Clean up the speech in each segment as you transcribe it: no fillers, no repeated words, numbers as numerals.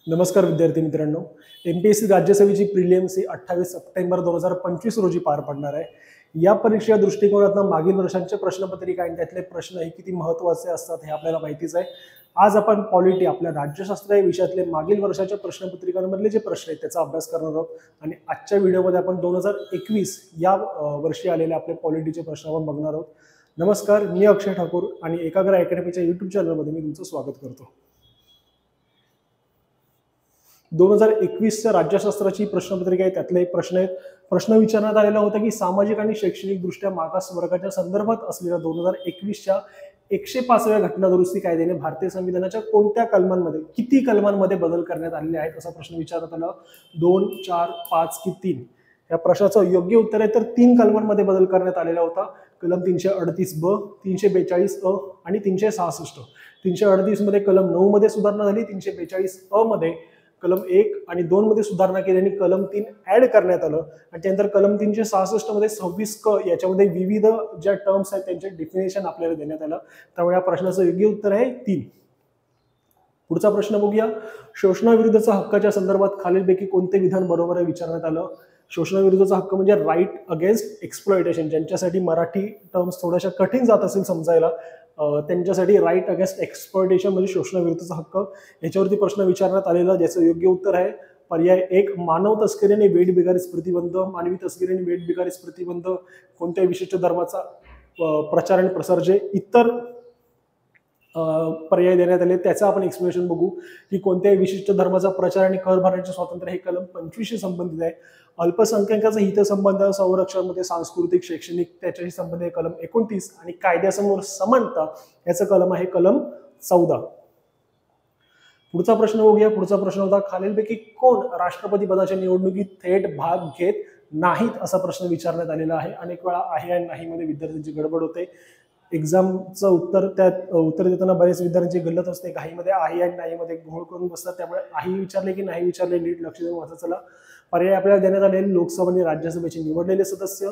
नमस्कार विद्यार्थी मित्रांनो. एमपीएससी राज्यसेवेची प्रिलिम्स ही 28 सप्टेंबर 2025 रोजी पार पडणार आहे. या परीक्षेच्या दृष्टिकोनातून मागील वर्षांचे प्रश्नपत्रिका आणि त्यातले प्रश्न हे किती महत्त्वाचे असतात हे आपल्याला माहितीच आहे. आज आपण पॉलिटी आपल्या राज्यशास्त्र या विषयातले मागील वर्षाच्या प्रश्नपत्रिकांमधले जे प्रश्न आहेत त्याचा अभ्यास करणार आहोत आणि आजच्या व्हिडिओमध्ये आपण 2021 या वर्षी आलेले आपले पॉलिटीचे प्रश्न आपण बघणार आहोत. नमस्कार, मी अक्षय ठाकूर आणि एकाग्र अकॅडमीच्या यूट्यूब चॅनलमध्ये मी तुमचं स्वागत करतो. 2021च्या राज्यशास्त्राची प्रश्नपत्रिका आहे, त्यातले प्रश्न आहेत. प्रश्न विचारण्यात आलेला होता की सामाजिक आणि शैक्षणिक दृष्ट्या मागास वर्गाच्या संदर्भात असलेल्या 2021च्या 105व्या घटना दुरुस्ती कायद्याने भारतीय संविधानाच्या कोणत्या कलमांमध्ये किती कलमांमध्ये बदल करण्यात आलेले आहेत असा प्रश्न विचारण्यात आला. 2, 4, 5 की 3 या प्रश्नाचं योग्य उत्तर आहे तर 3 कलमांमध्ये बदल करण्यात आलेला होता. कलम 338 ब, 342 अ आणि 366. 338 मध्ये कलम 9 मध्ये सुधारणा झाली. 342 अ मध्ये कलम 1 आणि 2 मध्ये सुधारणा केल्याने कलम 3 ऍड करण्यात आलं आणि त्यानंतर कलम 366 मध्ये 26 क याच्यामध्ये विविध ज्या टर्म्स आहेत त्यांचे डिफिनेशन आपल्याला देण्यात आलं. त्यामुळे या प्रश्नाचं योग्य उत्तर आहे 3. पुढचा प्रश्न बघूया. शोषणाविरुद्धचा हक्काच्या संदर्भात खालीलपैकी कोणते विधान बरोबर आहे विचारण्यात आलं. शोषणाविरुद्धचा हक्क म्हणजे राईट अगेन्स्ट एक्सप्लॉयटेशन. ज्यांच्यासाठी मराठी टर्म्स थोड्याशा कठीण जात असेल समजायला त्यांच्यासाठी राईट अगेन्स्ट एक्सप्लॉयटेशन म्हणजे शोषणाविरुद्धचा हक्क. याच्यावरती प्रश्न विचारण्यात आलेला ज्याचं योग्य उत्तर आहे पर्याय 1 मानव तस्करी आणि वेठबिगारीस प्रतिबंध. मानवी तस्करी आणि वेठबिगारीस प्रतिबंध कोणत्या विशिष्ट धर्माचा प्रचार आणि प्रसार जे इतर पर्याय देण्यात आले त्याचं आपण एक्सप्लेनेशन बघू की कोणत्याही विशिष्ट धर्माचा प्रचार आणि कर भरण्याचे स्वातंत्र्य हे कलम 25 शी संबंधित आहे. अल्पसंख्याकांचा हितसंबंध संरक्षणामध्ये सांस्कृतिक शैक्षणिक त्याच्याशी संबंधित आहे कलम 29 आणि कायद्यासमोर समानता याचं कलम आहे कलम 14. पुढचा प्रश्न बघूया. पुढचा प्रश्न होता खालीलपैकी कोण राष्ट्रपती पदाच्या निवडणुकीत थेट भाग घेत नाहीत असा प्रश्न विचारण्यात आलेला आहे. अनेक वेळा आहे आणि नाही मध्ये विद्यार्थ्यांची गडबड होते. एक्झामचं उत्तर देताना बरेच विद्यार्थ्यांची गल्लत असते. घाईमध्ये आहे आणि नाही मध्ये घोळ करून बसतात. त्यामुळे आहे विचारले की नाही विचारले नीट लक्ष देऊन वाचा. चला, पर्याय आपल्याला देण्यात आलेले लोकसभा आणि राज्यसभेचे निवडलेले सदस्य,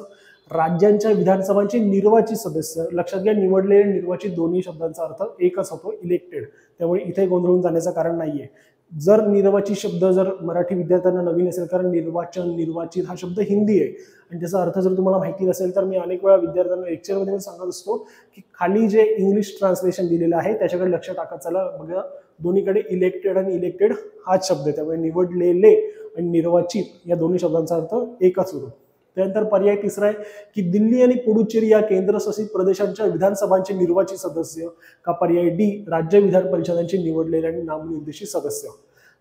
राज्यांच्या विधानसभांचे निर्वाचित सदस्य. लक्षात घ्या निर्वडलेले निर्वाचित दोन्ही शब्दांचा अर्थ एकच होतो इलेक्टेड. त्यामुळे इथे गोंधळून जाण्याचं कारण नाहीये. जर निर्वाचित शब्द जर मराठी विद्यार्थ्यांना नवीन असेल कारण निर्वाचन निर्वाचित हा शब्द हिंदी आहे आणि त्याचा अर्थ जर तुम्हाला माहिती नसेल तर मी अनेक वेळा विद्यार्थ्यांना लेक्चरमध्ये सांगत असतो की खाली जे इंग्लिश ट्रान्सलेशन दिलेलं आहे त्याच्याकडे लक्ष टाकत चला. बघा दोन्हीकडे इलेक्टेड आणि इलेक्टेड हाच शब्द आहे. त्यामुळे निवडलेले आणि निर्वाचित या दोन्ही शब्दांचा अर्थ एकच होतो. त्यानंतर पर्याय तिसरा आहे की दिल्ली आणि पुडुचेरी या केंद्रशासित प्रदेशांच्या विधानसभांचे निर्वाचित सदस्य का पर्याय डी राज्य विधान परिषदांचे निवडलेले आणि नामनिर्देशित सदस्य.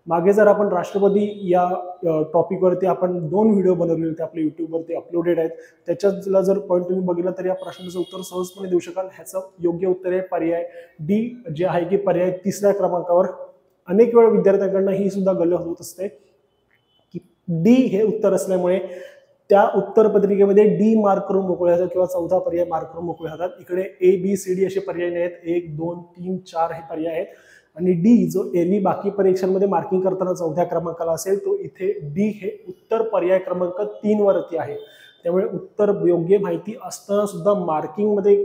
मागे जर आपण राष्ट्रपती या टॉपिकवरती आपण 2 व्हिडिओ बनवले होते आपल्या युट्यूबवरती अपलोडेड आहेत. त्याच्यातला जर पॉईंट तुम्ही बघितला तर या प्रश्नाचं उत्तर सहजपणे देऊ शकाल. ह्याचं योग्य उत्तर आहे पर्याय डी जे आहे की पर्याय 3ऱ्या क्रमांकावर. अनेक वेळा विद्यार्थ्यांकडनं ही सुद्धा गल्लत होत असते की डी हे उत्तर असल्यामुळे त्या उत्तर पत्रिकेमध्ये डी मार्क करून मोकळे होतात किंवा 4था पर्याय मार्क करून मोकळे होतात. इकडे ए बी सी डी असे पर्याय नाही आहेत. 1, 2, 3, 4 हे पर्याय आहेत आणि डी जो एरवी बाकी परीक्षांमध्ये मार्किंग करताना 4थ्या क्रमांकाला असेल तो इथे डी हे उत्तर पर्याय क्रमांक 3 वरती आहे. त्यामुळे उत्तर योग्य माहिती असताना सुद्धा मार्किंग मध्ये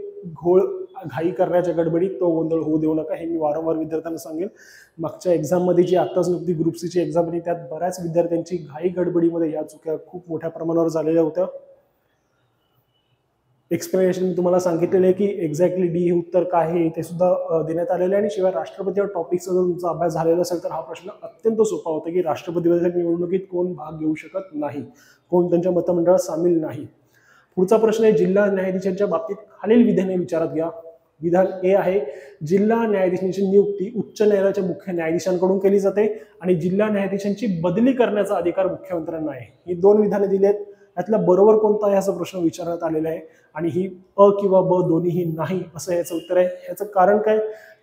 घाई करण्याच्या गडबडीत तो गोंधळ होऊ देऊ नका हे मी वारंवार विद्यार्थ्यांना सांगेन. मागच्या एक्झाममध्ये जी आत्ताच नुकती ग्रुप सी ची एक्झाम होती त्यात बऱ्याच विद्यार्थ्यांची घाई गडबडीमध्ये या चुक्या खूप मोठ्या प्रमाणावर झालेल्या होत्या. एक्सप्लेनेशन मी तुम्हाला सांगितलेलं आहे की एक्झॅक्टली डी हे उत्तर काय आहे ते सुद्धा देण्यात आलेलं आहे. आणि शिवाय राष्ट्रपती या टॉपिकचा जर तुमचा अभ्यास झालेला असेल तर हा प्रश्न अत्यंत सोपा होता की राष्ट्रपती पदाच्या निवडणुकीत कोण भाग घेऊ शकत नाही, कोण त्यांच्या मतमंडळात सामील नाही. पुढचा प्रश्न आहे जिल्हा न्यायाधीशांच्या बाबतीत खालील विधाने विचारात घ्या. विधान ए आहे जिल्हा न्यायाधीशांची नियुक्ती उच्च न्यायालयाच्या मुख्य न्यायाधीशांकडून केली जाते आणि जिल्हा न्यायाधीशांची बदली करण्याचा अधिकार मुख्यमंत्र्यांना आहे. ही 2 विधाने दिली आहेत. यातला बरोबर कोणता आहे असा प्रश्न विचारण्यात आलेला आहे आणि ही अ किंवा ब दोन्हीही नाही असं याचं उत्तर आहे. याचं कारण काय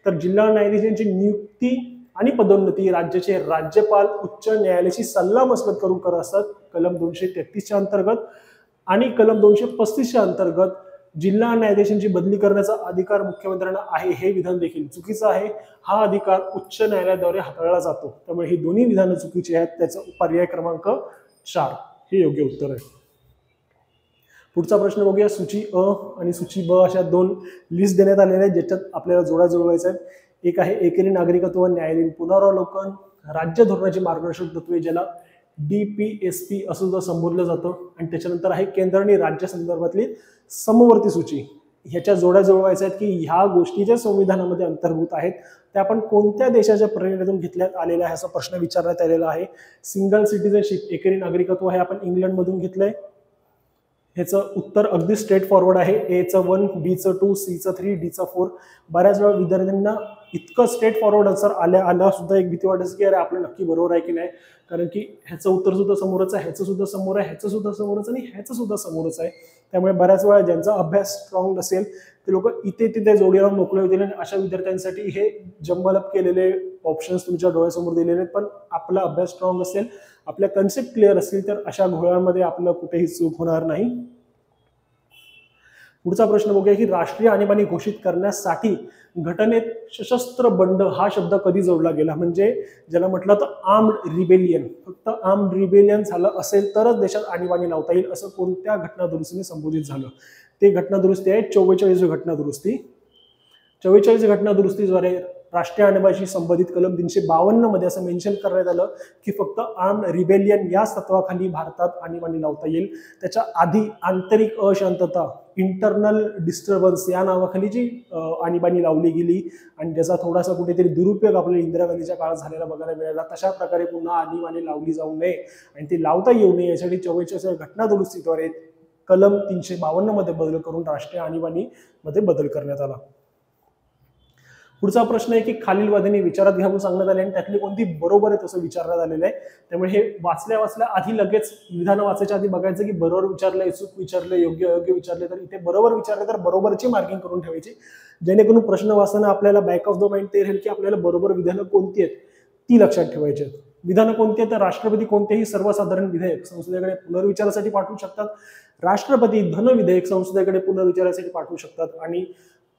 तर जिल्हा न्यायाधीशांची नियुक्ती आणि पदोन्नती राज्याचे राज्यपाल उच्च न्यायालयाची सल्लामसलत करून करत असतात कलम 233च्या अंतर्गत आणि कलम 235च्या अंतर्गत. जिल्हा न्यायाधीशांची बदली करण्याचा अधिकार मुख्यमंत्र्यांना आहे हे विधान देखील चुकीचं आहे. हा अधिकार उच्च न्यायालयाद्वारे हाताळला जातो. त्यामुळे ही दोन्ही विधानं चुकीची आहेत. त्याचा पर्याय क्रमांक 4 हे योग्य उत्तर आहे. पुढचा प्रश्न बघूया. सूची अ आणि सूची ब अशा 2 लिस्ट देण्यात आलेल्या आहेत ज्याच्यात आपल्याला जोड्या जुळवायच्या आहेत. एक आहे एकेरी नागरिकत्व न्यायालयीन पुनरावलोकन राज्य धोरणाची मार्गदर्शक तत्वे, ज्याला DPSP असं सुद्धा संबोधलं जातं. आणि त्याच्यानंतर आहे केंद्र आणि राज्य संदर्भातली समवर्ती सूची. ह्याच्या जोड्या जुळवायच्या आहेत की ह्या गोष्टी ज्या संविधानामध्ये अंतर्भूत आहेत त्या आपण कोणत्या देशाच्या प्रेरणेतून घेतल्यात आलेल्या आहे असा प्रश्न विचारण्यात आलेला आहे. सिंगल सिटिझनशिप, एकेरी नागरिकत्व, हे आपण इंग्लंडमधून घेतलंय. ह्याचं उत्तर अगदी स्ट्रेट फॉरवर्ड आहे. Aचं 1, Bचं 2, Cचं 3, Dचं 4. बऱ्याच वेळा विद्यार्थ्यांना इतकं स्ट्रेट फॉरवर्ड आन्सर आल्या सुद्धा एक भीती वाटायची की अरे आपलं नक्की बरोबर आहे की नाही, कारण की ह्याचं उत्तर सुद्धा समोरच आहे, ह्याचं सुद्धा समोर आहे, ह्याचं सुद्धा समोरच आणि ह्याचं सुद्धा समोरच आहे. त्यामुळे बऱ्याच वेळा ज्यांचा अभ्यास स्ट्रॉंग नसेल ते लोक इथे तिथे जोडीला मोकळे होतील आणि अशा विद्यार्थ्यांसाठी हे जंबल अप केलेले ऑप्शन्स तुमच्या डोळ्यासमोर दिलेले आहेत. पण आपला अभ्यास स्ट्रॉंग असेल, आपल्या कन्सेप्ट क्लिअर असतील तर अशा घोळांमध्ये आपलं कुठेही चूक होणार नाही. पुढचा प्रश्न बघूया की राष्ट्रीय आणीबाणी घोषित करण्यासाठी घटनेत सशस्त्र बंड हा शब्द कधी जोडला गेला, म्हणजे ज्याला म्हटलं तर आर्म्ड रिबेलियन. फक्त आर्म्ड रिबेलियन झालं असेल तरच देशात आणीबाणी लावता येईल असं कोणत्या घटना दुरुस्तीने संबोधित झालं. ते घटना दुरुस्ती आहे 44वी घटना दुरुस्ती. 44 घटना दुरुस्तीद्वारे राष्ट्रीय आणीबाणीशी संबंधित कलम 352 मध्ये असं मेन्शन करण्यात आलं की फक्त आर्म्ड रिबेलियन या तत्वाखाली भारतात आणीबाणी लावता येईल. त्याच्या आधी आंतरिक अशांतता, इंटरनल डिस्टर्बन्स या नावाखाली जी आणीबाणी लावली गेली आणि ज्याचा थोडासा कुठेतरी दुरुपयोग आपल्याला इंदिरा गांधीच्या काळात झालेला बघायला मिळाला, तशा प्रकारे पुन्हा आणीबाणी लावली जाऊ नये आणि ती लावता येऊ नये यासाठी 44 घटना दुरुस्तीद्वारे कलम 352 मध्ये बदल करून राष्ट्रीय आणीबाणी मध्ये बदल करण्यात आला. पुढचा प्रश्न आहे की खालील वाद्यांनी विचारात घ्यावून सांगण्यात आले आणि त्यातली कोणती बरोबर आहे तसं विचारण्यात आलेलं आहे. त्यामुळे हे वाचल्या आधी लगेच विधान वाचायच्या आधी बघायचं की बरोबर विचारलंय, चूक विचारलंय, योग्य अयोग्य विचारले. तर इथे बरोबर विचारले तर बरोबरची मार्किंग करून ठेवायची, जेणेकरून प्रश्न वाचताना आपल्याला बॅक ऑफ द माइंड ते राहील की आपल्याला बरोबर विधानं कोणती आहेत ती लक्षात ठेवायची आहेत. विधानं कोणती आहेत तर राष्ट्रपती कोणतेही सर्वसाधारण विधेयक संसदेकडे पुनर्विचारासाठी पाठवू शकतात. राष्ट्रपती धन विधेयक संसदेकडे पुनर्विचारासाठी पाठवू शकतात. आणि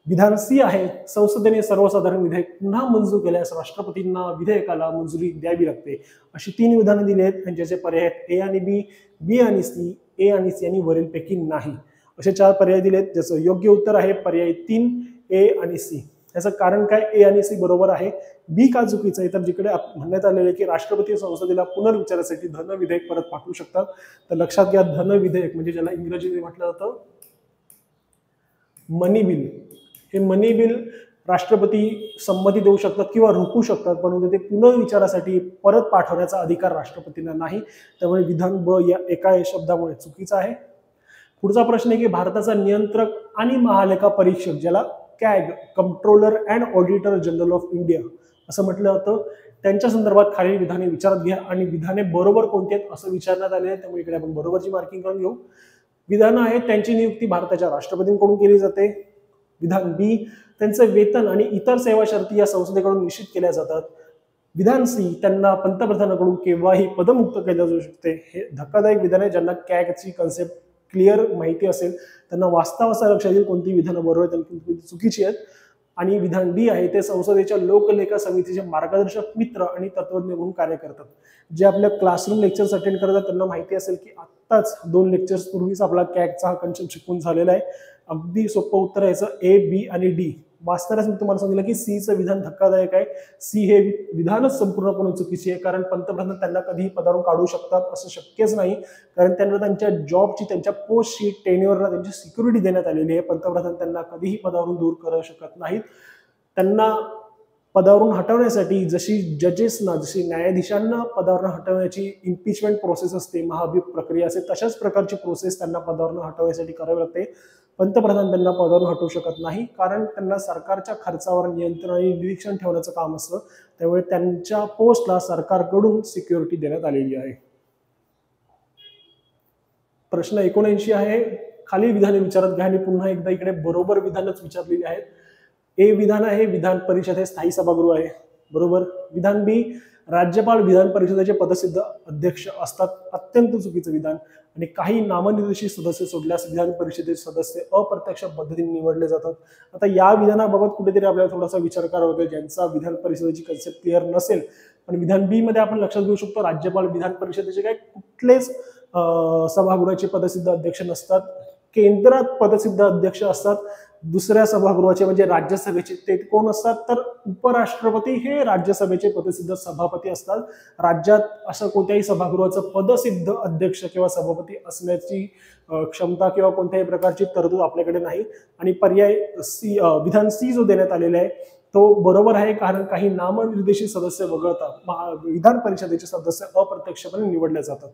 विधान C आहे, संसदेने सर्वसाधारण विधेयक पुन्हा मंजूर केल्यास राष्ट्रपतींना विधेयकाला मंजुरी द्यावी लागते. अशी 3 विधानं दिली आहेत आणि ज्याचे पर्याय आहेत A आणि B, B आणि C, A आणि C आणि वरीलपैकी नाही, असे 4 पर्याय दिलेत. ज्याचं योग्य उत्तर आहे पर्याय 3, A आणि C. याचं कारण काय, A आणि C बरोबर आहे, B का चुकीचं आहे तर जिकडे म्हणण्यात आलेलं आहे की राष्ट्रपती संसदेला पुनर्विचारासाठी धन विधेयक परत पाठवू शकतात. तर लक्षात घ्या, धन विधेयक म्हणजे ज्याला इंग्रजीमध्ये म्हटलं जातं मनी बिल, हे मनी बिल राष्ट्रपती संमती देऊ शकतात किंवा रोखू शकतात, परंतु ते पुनर्विचारासाठी परत पाठवण्याचा अधिकार राष्ट्रपतींना नाही. त्यामुळे विधान ब या एका शब्दामुळे चुकीचं आहे. पुढचा प्रश्न आहे की भारताचा नियंत्रक आणि महालेखा परीक्षक, ज्याला CAG, controller and auditor general of India असं म्हटलं जातं, त्यांच्या संदर्भात खालील विधाने विचारात घ्या आणि विधाने बरोबर कोणती आहेत असं विचारण्यात आले आहे. त्यामुळे इकडे आपण बरोबरची मार्किंग करून घेऊ. विधानं आहेत त्यांची नियुक्ती भारताच्या राष्ट्रपतींकडून केली जाते. विधान B, त्यांचे वेतन आणि इतर सेवा शर्ती या संसदेकडून निश्चित केल्या जातात. विधान C, त्यांना पंतप्रधानाकडून केव्हाही पदमुक्त केलं जाऊ शकते. हे धक्कादायक विधान आहे. ज्यांना कॅगची कन्सेप्ट क्लिअर माहिती असेल त्यांना वाचता लक्षात येईल कोणती विधानं बरोबर आहेत आणि कोणती चुकीची आहेत. आणि विधान D आहे, ते संसदेच्या लोकलेखा समितीचे मार्गदर्शक मित्र आणि तत्वज्ञ म्हणून कार्य करतात. जे आपल्या क्लासरूम लेक्चर्स अटेंड करतात त्यांना माहिती असेल की आत्ताच 2 लेक्चर्स पूर्वीच आपला कॅगचा हा कन्सेप्ट शिकून झालेला आहे. अगदी सोपं उत्तर याचं A, B आणि D. वाचतानाच मी तुम्हाला सांगितलं की Cचं विधान धक्कादायक आहे. C हे विधानच संपूर्णपणे चुकीची आहे, कारण पंतप्रधान त्यांना कधीही पदावरून काढू शकतात असं शक्यच नाही, कारण त्यांना त्यांच्या जॉबची, त्यांच्या पोस्टची, टेन्युअरला त्यांची सिक्युरिटी देण्यात आलेली आहे. पंतप्रधान त्यांना कधीही पदावरून दूर करू शकत नाहीत. त्यांना पदावरून हटवण्यासाठी जशी जजेसना, जशी न्यायाधीशांना पदावरून हटवण्याची इम्पिचमेंट प्रोसेस असते, महाभियोग प्रक्रिया असते, तशाच प्रकारची प्रोसेस त्यांना पदावरून हटवण्यासाठी करावी लागते. पंतप्रधान त्यांना पदावरून हटवू शकत नाही, कारण त्यांना सरकारच्या खर्चावर नियंत्रण आणि निरीक्षण ठेवण्याचं काम असतं. त्यामुळे त्यांच्या पोस्टला सरकारकडून सिक्युरिटी देण्यात आलेली आहे. प्रश्न 79 आहे, खालील विधाने विचारात घ्या आणि पुन्हा एकदा इकडे बरोबर विधानच विचारलेली आहेत. A विधान आहे, विधान परिषद हे स्थायी सभागृह आहे, बरोबर. विधान B, राज्यपाल विधान परिषदेचे पदसिद्ध अध्यक्ष असतात, अत्यंत चुकीचं विधान. आणि काही नामनिर्देशित सदस्य सोडल्यास विधान परिषदेचे सदस्य अप्रत्यक्ष पद्धतीने निवडले जातात. आता या विधानाबाबत कुठेतरी आपल्याला थोडासा विचार करावा लागेल, ज्यांचा विधान परिषदेची कन्सेप्ट क्लिअर नसेल. पण विधान B मध्ये आपण लक्षात घेऊ शकतो, राज्यपाल विधान परिषदेचे काय कुठलेच सभागृहाचे पदसिद्ध अध्यक्ष नसतात, केंद्रात पदसिद्ध अध्यक्ष असतात. दुसऱ्या सभागृहाचे म्हणजे राज्यसभेचे ते कोण असतात, तर उपराष्ट्रपती हे राज्यसभेचे पदसिद्ध सभापती असतात. राज्यात असं कोणत्याही सभागृहाचं पदसिद्ध अध्यक्ष किंवा सभापती असण्याची क्षमता किंवा कोणत्याही प्रकारची तरतूद आपल्याकडे नाही. आणि पर्याय सी, विधान सी जो देण्यात आलेला आहे तो बरोबर आहे, कारण काही नामनिर्देशित सदस्य वगळता विधान परिषदेचे सदस्य अप्रत्यक्षपणे निवडले जातात.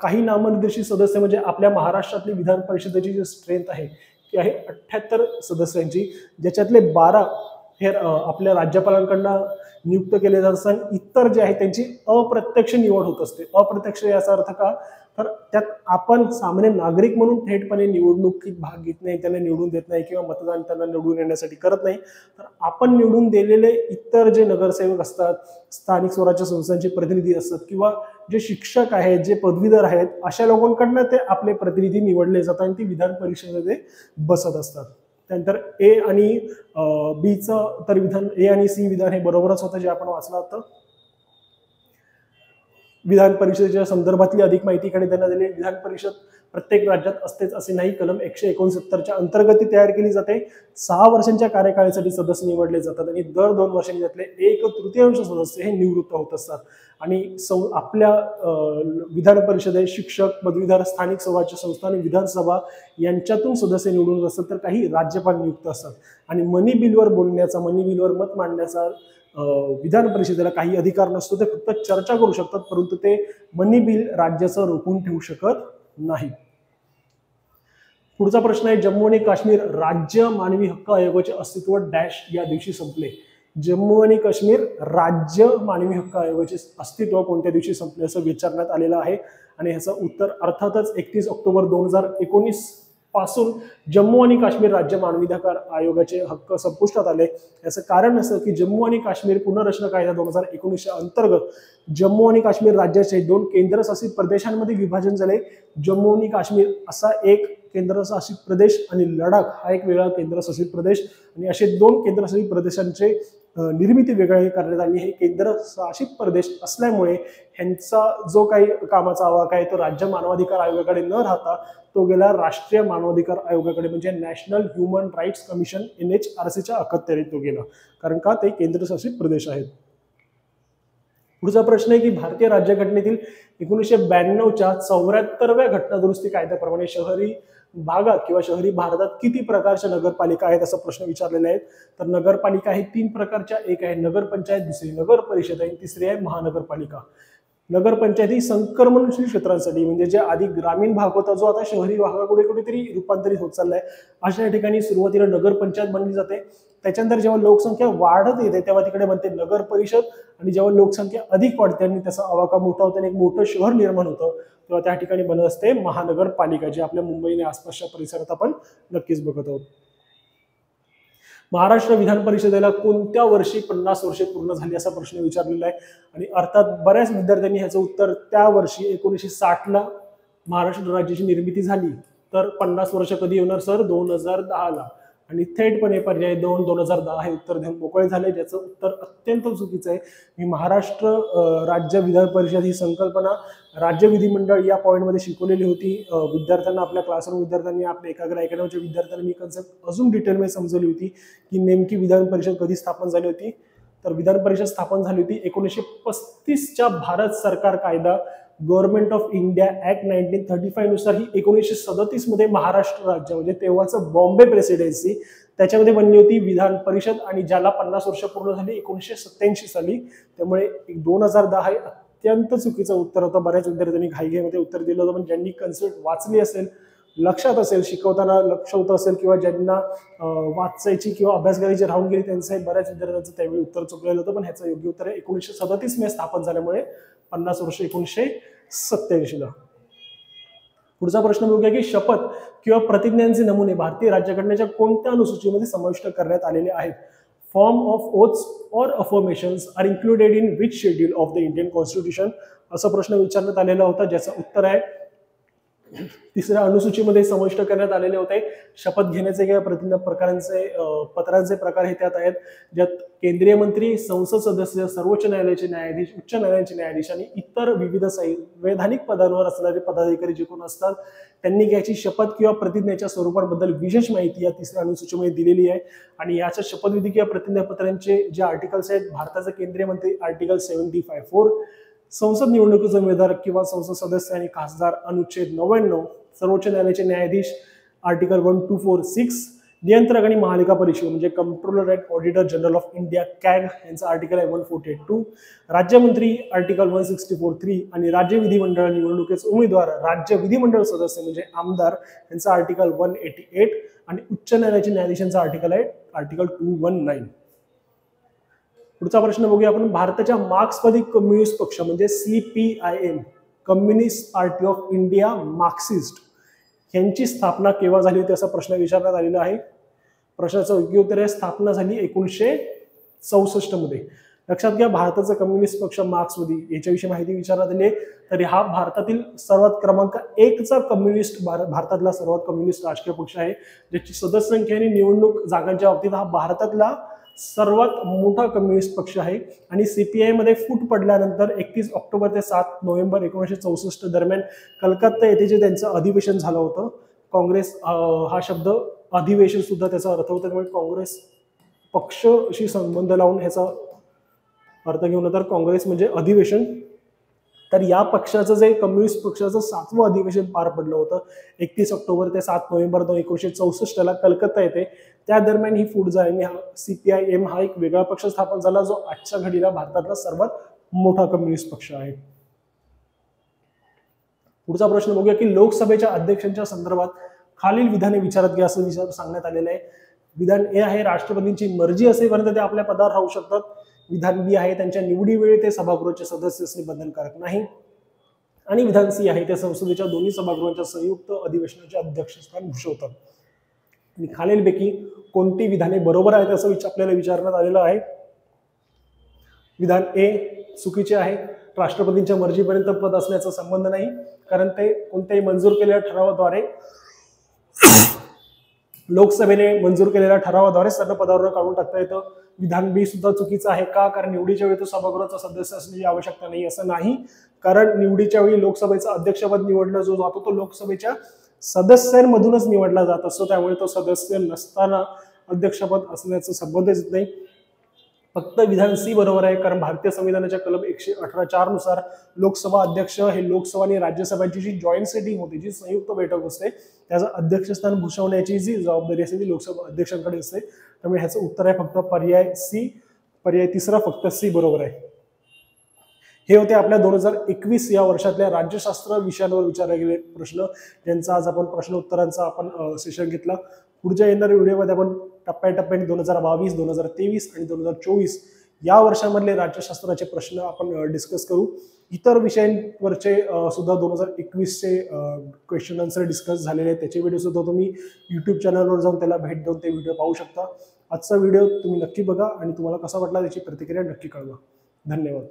काही नामनिर्देशित सदस्य म्हणजे आपल्या महाराष्ट्रातली विधान परिषदेची जी स्ट्रेंथ आहे ती आहे 78 सदस्यांची, ज्याच्यातले 12 हे आपल्या राज्यपालांकडनं नियुक्त केले जात असतात. इतर जे आहे त्यांची अप्रत्यक्ष निवड होत असते. अप्रत्यक्ष याचा अर्थ का, तर त्यात आपण सामान्य नागरिक म्हणून थेटपणे निवडणुकीत भाग घेत नाही, त्यांना निवडून देत नाही किंवा मतदान त्यांना निवडून येण्यासाठी करत नाही, तर आपण निवडून दिलेले इतर जे नगरसेवक असतात, स्थानिक स्वराज्य संस्थांचे प्रतिनिधी असतात किंवा जे शिक्षक आहेत, जे पदवीधर आहेत, अशा लोकांकडनं ते आपले प्रतिनिधी निवडले जातात आणि ती विधान परिषदेमध्ये बसत असतात. त्यानंतर ए आणि बीचं तर विधान, ए आणि सी विधान हे बरोबरच होतं जे आपण वाचलं होतं. विधान परिषदेच्या संदर्भातली अधिक माहितीकडे देण्यात आली. विधान परिषद प्रत्येक राज्यात असतेच असे नाही. कलम 169च्या अंतर्गत ती तयार केली जाते. 6 वर्षांच्या कार्यकाळासाठी सदस्य निवडले जातात आणि दर 2 वर्षांनी त्यातले 1/3 सदस्य हे निवृत्त होत असतात. आणि आपल्या विधान परिषदेत शिक्षक, पदवीधर, स्थानिक स्वराज्य संस्था आणि विधानसभा यांच्यातून सदस्य निवडून असतात, तर काही राज्यपाल नियुक्त असतात. आणि मनी बिलवर बोलण्याचा, मनी बिलवर मत मांडण्याचा विधान परिषदेला काही अधिकार नसतो. ते फक्त चर्चा करू शकतात, परंतु ते मनी बिल राज्याचं रोखून ठेवू शकत नाही. पुढचा प्रश्न आहे, जम्मू आणि काश्मीर राज्य मानवी हक्क आयोगाचे अस्तित्व डॅश या दिवशी संपले. जम्मू आणि काश्मीर राज्य मानवी हक्क आयोगाचे अस्तित्व कोणत्या दिवशी संपले असं विचारण्यात आलेलं आहे. आणि ह्याचं उत्तर अर्थातच 31 ऑक्टोबर 2019 पासून जम्मू आणि काश्मीर राज्य मानवाधिकार आयोगाचे हक्क संपुष्टात आले. याचं कारण असं की जम्मू आणि काश्मीर पुनर्रचना कायदा 2019च्या अंतर्गत जम्मू आणि काश्मीर राज्याचे 2 केंद्रशासित प्रदेशांमध्ये विभाजन झाले. जम्मू आणि काश्मीर असा एक केंद्रशासित प्रदेश आणि लडाख हा एक वेगळा केंद्रशासित प्रदेश, आणि असे 2 केंद्रशासित प्रदेशांचे निर्मिती वेगळी करण्यात आली. हे केंद्रशासित प्रदेश असल्यामुळे ह्यांचा जो काही कामाचा आवाका आहे तो राज्य मानवाधिकार आयोगाकडे न राहता तो गेला राष्ट्रीय मानवाधिकार आयोगाकडे, म्हणजे नॅशनल ह्युमन राईट्स कमिशन NHRCच्या अखत्यारीत तो गेला, कारण का ते केंद्रशासित प्रदेश आहेत. पुढचा प्रश्न आहे की भारतीय राज्यघटनेतील 1992च्या 74व्या घटना दुरुस्ती कायद्याप्रमाणे शहरी भागात किंवा शहरी भारतात किती प्रकारच्या नगरपालिका आहेत असा प्रश्न विचारलेला आहे. तर नगरपालिका ही 3 प्रकारच्या, एक आहे नगरपंचायत, दुसरी नगर परिषद आणि तिसरी आहे महानगरपालिका. नगरपंचायत ही संक्रमणशील क्षेत्रांसाठी, म्हणजे जे आधी ग्रामीण भाग होता जो आता शहरी भागाकडे कुठेतरी रूपांतरित होत चाललाय, अशा ठिकाणी सुरुवातीला नगरपंचायत बनली जाते. त्याच्यानंतर जेव्हा लोकसंख्या वाढत येते तेव्हा तिकडे बनते नगर परिषद, आणि जेव्हा लोकसंख्या अधिक वाढते आणि त्याचा आवाका मोठा होतो आणि एक मोठं शहर निर्माण होतं तेव्हा त्या ठिकाणी बनत असते महानगरपालिका, जी आपल्या मुंबई आणि आसपासच्या परिसरात आपण नक्कीच बघत आहोत. महाराष्ट्र विधान परिषदेला कोणत्या वर्षी 50 वर्षे पूर्ण झाली असा प्रश्न विचारलेला आहे. आणि अर्थात बऱ्याच विद्यार्थ्यांनी ह्याचं उत्तर त्या वर्षी 1960ला महाराष्ट्र राज्याची निर्मिती झाली, तर 50 वर्ष कधी होणार सर? 2010ला. आणि थेटपणे पर्याय 2010 हे उत्तर देऊन मोकळे झाले, ज्याचं उत्तर अत्यंत चुकीचं आहे. मी महाराष्ट्र राज्य विधान परिषद ही संकल्पना राज्य विधिमंडळ या पॉईंटमध्ये शिकवलेली होती विद्यार्थ्यांना. आपल्या क्लासरूम विद्यार्थ्यांनी, आपल्या एकाग्र अकॅडमीच्या विद्यार्थ्यांनी मी कन्सेप्ट अजून डिटेलमध्ये समजवली होती की नेमकी विधान परिषद कधी स्थापन झाली होती. तर विधान परिषद स्थापन झाली होती 1935च्या भारत सरकार कायदा गव्हर्नमेंट ऑफ इंडिया ऍक्ट 1935 नुसार ही 1937 मध्ये महाराष्ट्र राज्य, म्हणजे तेव्हाचं बॉम्बे प्रेसिडेन्सी, त्याच्यामध्ये बनली होती विधान परिषद, आणि ज्याला 50 वर्ष पूर्ण झाली 1987 साली. त्यामुळे 2010 हे अत्यंत चुकीचं उत्तर होतं. बऱ्याच विद्यार्थ्यांनी घाईघाईमध्ये उत्तर दिलं होतं, पण ज्यांनी कन्सेप्ट वाचली असेल, लक्षात असेल, शिकवताना लक्ष होतं असेल, किंवा ज्यांना वाचायची किंवा अभ्यास करायची राहून गेली त्यांचं बऱ्याच विद्यार्थ्यांचं त्यावेळी उत्तर चुकलेलं होतं. पण ह्याचं योग्य उत्तर आहे 1937 मध्ये स्थापन झाल्यामुळे 50 वर्ष 1987ला. पुढचा प्रश्न बघूया की शपथ किंवा प्रतिज्ञांचे नमुने भारतीय राज्यघटनेच्या कोणत्या अनुसूचीमध्ये समाविष्ट करण्यात आलेले आहेत? फॉर्म ऑफ ओथ्स और affirmations are included in which schedule of the Indian constitution असा प्रश्न विचारण्यात आलेला होता, ज्याचं उत्तर आहे तिसऱ्या अनुसूचीमध्ये समाविष्ट करण्यात आलेले होते शपथ घेण्याचे किंवा प्रकारांचे पत्रांचे प्रकार हे त्यात आहेत, ज्यात केंद्रीय मंत्री, संसद सदस्य, सर्वोच्च न्यायालयाचे न्यायाधीश, उच्च न्यायालयाचे न्यायाधीश आणि इतर विविध संवैधानिक पदांवर असणारे पदाधिकारी जे कोण असतात त्यांनी घ्यायची शपथ किंवा प्रतिज्ञेच्या स्वरूपाबद्दल विशेष माहिती या तिसऱ्या अनुसूचीमध्ये दिलेली आहे. आणि याच्या शपथविधी किंवा प्रतिज्ञापत्रांचे जे आर्टिकल्स आहेत, भारताचे केंद्रीय मंत्री आर्टिकल 75(4), संसद निवडणुकीचे उमेदवार किंवा संसद सदस्य आणि खासदार अनुच्छेद 99, सर्वोच्च न्यायालयाचे न्यायाधीश आर्टिकल 1246, नियंत्रक आणि महालेखा परीक्षक म्हणजे controller and auditor general of India CAG यांचा आर्टिकल आहे 1482, राज्यमंत्री आर्टिकल 1643 आणि राज्य विधिमंडळ निवडणुकीचे उमेदवार राज्य विधिमंडळ सदस्य म्हणजे आमदार यांचा आर्टिकल 188 आणि उच्च न्यायालयाचे न्यायाधीशांचा आर्टिकल आहे आर्टिकल 219. पुढचा प्रश्न बघूया आपण. भारताच्या मार्क्सवादी कम्युनिस्ट पक्ष म्हणजे CPIM, communist party of India Marxist, यांची स्थापना केव्हा झाली होती असा प्रश्न विचारण्यात आलेला आहे. प्रश्नाचं योग्य उत्तर आहे स्थापना झाली 1964 मध्ये. लक्षात घ्या, भारताचा कम्युनिस्ट पक्ष मार्क्सवादी याच्याविषयी माहिती विचारण्यात आली आहे. तरी हा भारतातील सर्वात क्रमांक 1चा कम्युनिस्ट भारतातला सर्वात कम्युनिस्ट राजकीय पक्ष आहे, ज्याची सदस्य संख्या आणि निवडणूक जागांच्या बाबतीत हा भारतातला सर्वात मोठा कम्युनिस्ट पक्ष आहे. आणि CPI मध्ये फूट पडल्यानंतर 31 ऑक्टोबर ते 7 नोव्हेंबर 1964 दरम्यान कलकत्ता येथे जे त्यांचं अधिवेशन झालं होतं, काँग्रेस हा शब्द अधिवेशन सुद्धा त्याचा अर्थ होता, त्यामुळे काँग्रेस पक्षशी संबंध लावून ह्याचा अर्थ घेऊन तर काँग्रेस म्हणजे अधिवेशन. तर या पक्षाचं जे कम्युनिस्ट पक्षाचं 7वं अधिवेशन पार पडलं होतं 31 ऑक्टोबर ते 7 नोव्हेंबर 1964 ला कलकत्ता येथे. त्या दरम्यान ही फूट झाली. CPIM हा एक वेगळा पक्ष स्थापन झाला जो आजच्या घडीला भारतातला सर्वात मोठा कम्युनिस्ट पक्ष आहे. पुढचा प्रश्न बघूया की लोकसभेच्या अध्यक्षांच्या संदर्भात खालील विधाने विचारात घ्या असं सांगण्यात आलेलं आहे. विधान A आहे राष्ट्रपतींची मर्जी असेपर्यंत ते आपल्या पदावर राहू शकतात. विधान B आहे त्यांच्या निवडीवेळी ते सभागृहाचे सदस्य असणे बंधनकारक नाही. आणि विधान C आहे ते संसदेच्या दोन्ही सभागृहांच्या संयुक्त अधिवेशनाचे अध्यक्षस्थान भूषवतात. आणि खालीलपैकी कोणती विधाने बरोबर आहेत असं आपल्याला विचारण्यात आलेलं आहे. विधान A चुकीचे आहे. राष्ट्रपतींच्या मर्जीपर्यंत पद असण्याचा संबंध नाही, कारण ते कोणत्याही मंजूर केलेल्या ठरावाद्वारे लोकसभेने मंजूर केलेल्या ठरावाद्वारे सर्व पदावर काढून टाकता येतं. विधान B सुद्धा चुकीचं आहे. का? कारण निवडीच्या वेळी तो सभागृहाचा सदस्य असण्याची आवश्यकता नाही असं नाही, कारण निवडीच्या वेळी लोकसभेचं अध्यक्षपद निवडला जो जातो तो लोकसभेच्या सदस्यांमधूनच निवडला जात असतो, त्यामुळे तो सदस्य नसताना अध्यक्षपद असण्याचा संबंधच नाही. फक्त विधान C बरोबर आहे, कारण भारतीय संविधानाच्या कलम 118(4) नुसार लोकसभा अध्यक्ष हे लोकसभा आणि राज्यसभाची जी जॉईंट सेटिंग होते, जी संयुक्त बैठक असते, त्याचं अध्यक्षस्थान भूषवण्याची जी जबाबदारी असते ती लोकसभा अध्यक्षांकडे असते. त्यामुळे ह्याचं उत्तर आहे फक्त पर्याय C. पर्याय तिसरा फक्त C बरोबर आहे. हे होते आपल्या 2021 या वर्षातल्या राज्यशास्त्र विषयांवर विचारले गेले प्रश्न, ज्यांचा आज आपण प्रश्न उत्तरांचा आपण सेशन घेतला. पुढच्या येणाऱ्या व्हिडिओमध्ये आपण टप्प्याटप्प्याने 2022, 2023 आणि 2024 या वर्षांमधले राज्यशास्त्राचे प्रश्न आपण डिस्कस करू. इतर विषयांवरचे सुद्धा 2021चे क्वेश्चन आन्सर डिस्कस झालेले आहेत, त्याचे व्हिडिओ सुद्धा तुम्ही YouTube चॅनलवर जाऊन त्याला भेट देऊन ते व्हिडिओ पाहू शकता. आजचा व्हिडिओ तुम्ही नक्की बघा आणि तुम्हाला कसा वाटला त्याची प्रतिक्रिया नक्की कळवा. धन्यवाद.